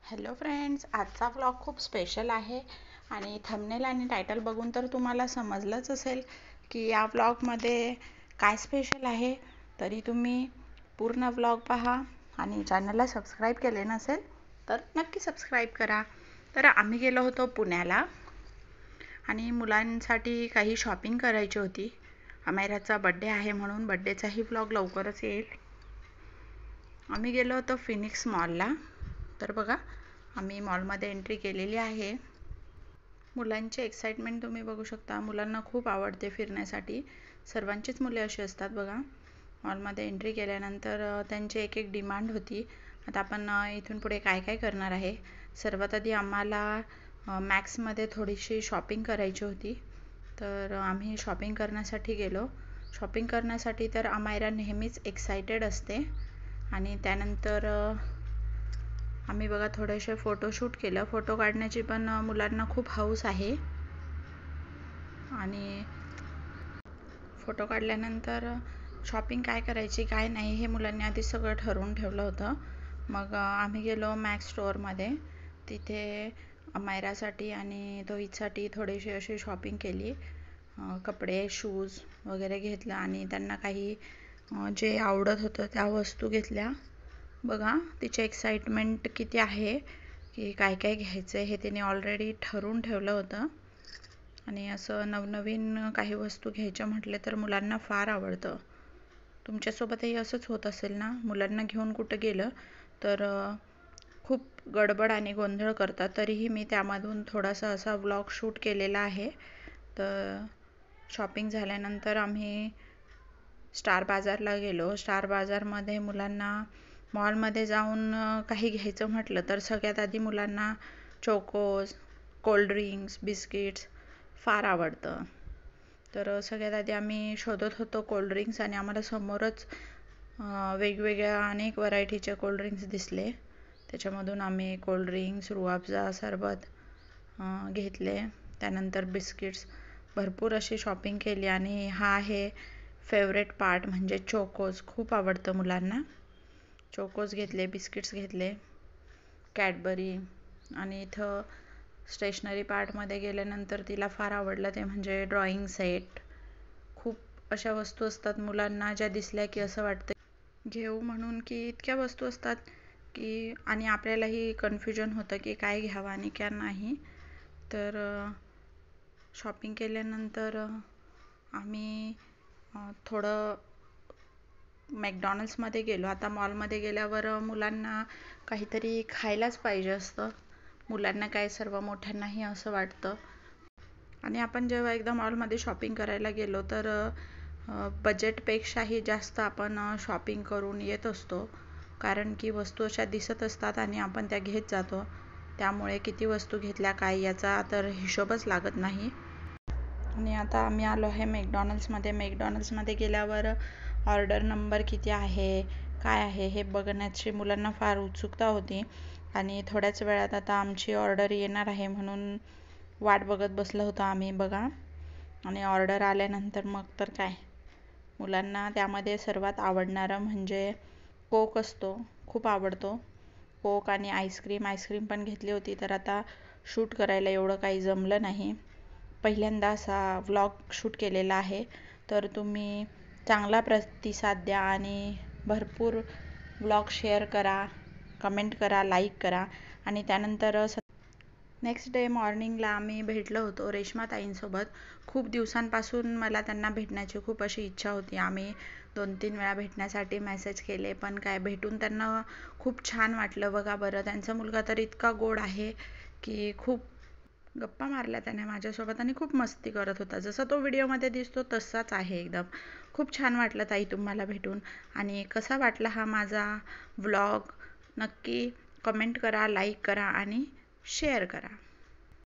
Hello friends, आजचा vlog खूप special आहे आणि थंबनेल आणि टायटल बघून तर तुम्हाला समजलंच असेल की या व्लॉगमध्ये काय स्पेशल आहे. तरी तुम्ही पूर्ण व्लॉग पहा आणि चॅनलला सबस्क्राईब केले नसेल तर नक्की सबस्क्राईब करा. तर आम्ही गेलो होतो पुण्याला आणि मुलांसाठी काही शॉपिंग करायची होती. अमेराचा बड्डे आहे म्हणून बड्डेचाही व्लॉग लवकरच येईल. आम्ही गेलो होतो फिनिक्स मॉलला. तर बघा, आम्ही मॉलमध्ये एंट्री केलेली आहे. मुलांची एक्साइटमेंट तुम्ही बघू शकता. मुलांना खूप आवडते फिरण्यासाठी. सर्वांचीच मुले अशी असतात बघा. मॉलमध्ये एंट्री केल्यानंतर त्यांची एक एक डिमांड होती. आता आपण इथून पुढे काय काय करणार आहे. सर्वात आधी आम्हाला मॅक्समध्ये थोडीशी शॉपिंग करायची होती. तर आम्ही शॉपिंग करण्यासाठी गेलो. शॉपिंग करण्यासाठी तर अमायरा नेहमीच एक्सायटेड असते. आणि त्यानंतर आम्ही बघा थोडेसे फोटोशूट केलं. फोटो काढण्याची पण मुलांना खूप हौस आहे. आणि फोटो काढल्यानंतर शॉपिंग काय करायची काय नाही हे मुलांनी आधी सगळं ठरवून ठेवलं होतं. मग आम्ही गेलो मॅक्स स्टोअरमध्ये. तिथे अमायरासाठी आणि तोहीसाठी थोडीशी अशी शॉपिंग केली. कपडे, शूज वगैरे घेतलं आणि त्यांना काही जे आवडत होतं त्या वस्तू घेतल्या. बघा तिची एक्साइटमेंट किती आहे की काय काय घ्यायचं आहे हे तिने ऑलरेडी ठरवून ठेवलं होतं. आणि असं नवनवीन काही वस्तू घ्यायच्या म्हटले तर मुलांना फार आवडतं. तुमच्यासोबतही असंच होत असेल ना. मुलांना घेऊन कुठं गेलं तर खूप गडबड आणि गोंधळ करतात. तरीही मी त्यामधून थोडासा असा व्लॉग शूट केलेला आहे. तर शॉपिंग झाल्यानंतर आम्ही स्टार बाजारला गेलो. स्टार बाजारमध्ये मुलांना मॉलमध्ये जाऊन काही घ्यायचं म्हटलं तर सगळ्यात आधी मुलांना चोकोज, कोल्ड्रिंक्स, बिस्किट्स फार आवडतं. तर सगळ्यात आधी आम्ही शोधत होतो कोल्ड्रिंक्स आणि आम्हाला समोरच वेगवेगळ्या अनेक व्हरायटीचे कोल्ड्रिंक्स दिसले. त्याच्यामधून आम्ही कोल्ड्रिंक्स, रूह-अफजा, सरबत घेतले. त्यानंतर बिस्किट्स, भरपूर अशी शॉपिंग केली. आणि हा आहे फेवरेट पार्ट म्हणजे चोकोज. खूप आवडतं मुलांना. चोकोज घेतले, बिस्किट्स घेतले, कॅडबरी. आणि इथं स्टेशनरी पार्टमध्ये गेल्यानंतर तिला फार आवडलं ते म्हणजे ड्रॉइंग सेट. खूप अशा वस्तू असतात मुलांना ज्या दिसल्या की असं वाटतं घेऊ म्हणून, की इतक्या वस्तू असतात की आणि आपल्यालाही कन्फ्युजन होतं की काय घ्यावं आणि काय नाही. तर शॉपिंग केल्यानंतर आम्ही थोडं मॅकडॉनल्ड्समध्ये गेलो. आता मॉलमध्ये गेल्यावर मुलांना काहीतरी खायलाच पाहिजे असतं. मुलांना काय, सर्व मोठ्यांनाही असं वाटतं. आणि आपण जेव्हा एकदा मॉलमध्ये शॉपिंग करायला गेलो तर बजेटपेक्षाही जास्त आपण शॉपिंग करून येत असतो. कारण की वस्तू अशा दिसत असतात आणि आपण त्या घेत जातो. त्यामुळे किती वस्तू घेतल्या काय याचा तर हिशोबच लागत नाही. आणि आता आम्ही आलो आहे मॅकडॉनल्ड्समध्ये. मॅकडॉनल्ड्समध्ये गेल्यावर ऑर्डर नंबर किती आहे, काय आहे हे बघण्याची मुलांना फार उत्सुकता होती. आणि थोड्याच वेळात आता आमची ऑर्डर येणार आहे म्हणून वाट बघत बसलो होतो आम्ही बघा. आणि ऑर्डर आल्यानंतर मग तर काय, मुलांना त्यामध्ये सर्वात आवडणारं म्हणजे कोक असतो. खूप आवडतो कोक. आणि आईस्क्रीम पण घेतली होती. तर आता शूट करायला एवढं काही जमलं नाही. पहिल्यांदा असा व्लॉग शूट केलेला आहे. तर तुम्ही चांगला प्रतिसाद द्या आणि भरपूर व्लॉग शेअर करा, कमेंट करा, लाईक करा. आणि त्यानंतर नेक्स्ट डे मॉर्निंगला आम्ही भेटलो होतो रेश्माताईंसोबत. खूप दिवसांपासून मला त्यांना भेटण्याची खूप अशी इच्छा होती. आम्ही 2-3 वेळा भेटण्यासाठी मेसेज केले, पण काय भेटून त्यांना खूप छान वाटलं. बघा बरं, त्यांचा मुलगा तर इतका गोड आहे की खूप गप्पा मारल्या त्याने माझ्यासोबत आणि खूप मस्ती करत होता. जसा तो व्हिडिओमध्ये दिसतो तसाच आहे एकदम. खूप छान वाटलं ताई तुम्हाला भेटून. आणि कसा वाटला हा माझा व्लॉग नक्की कमेंट करा, लाईक करा आणि शेअर करा.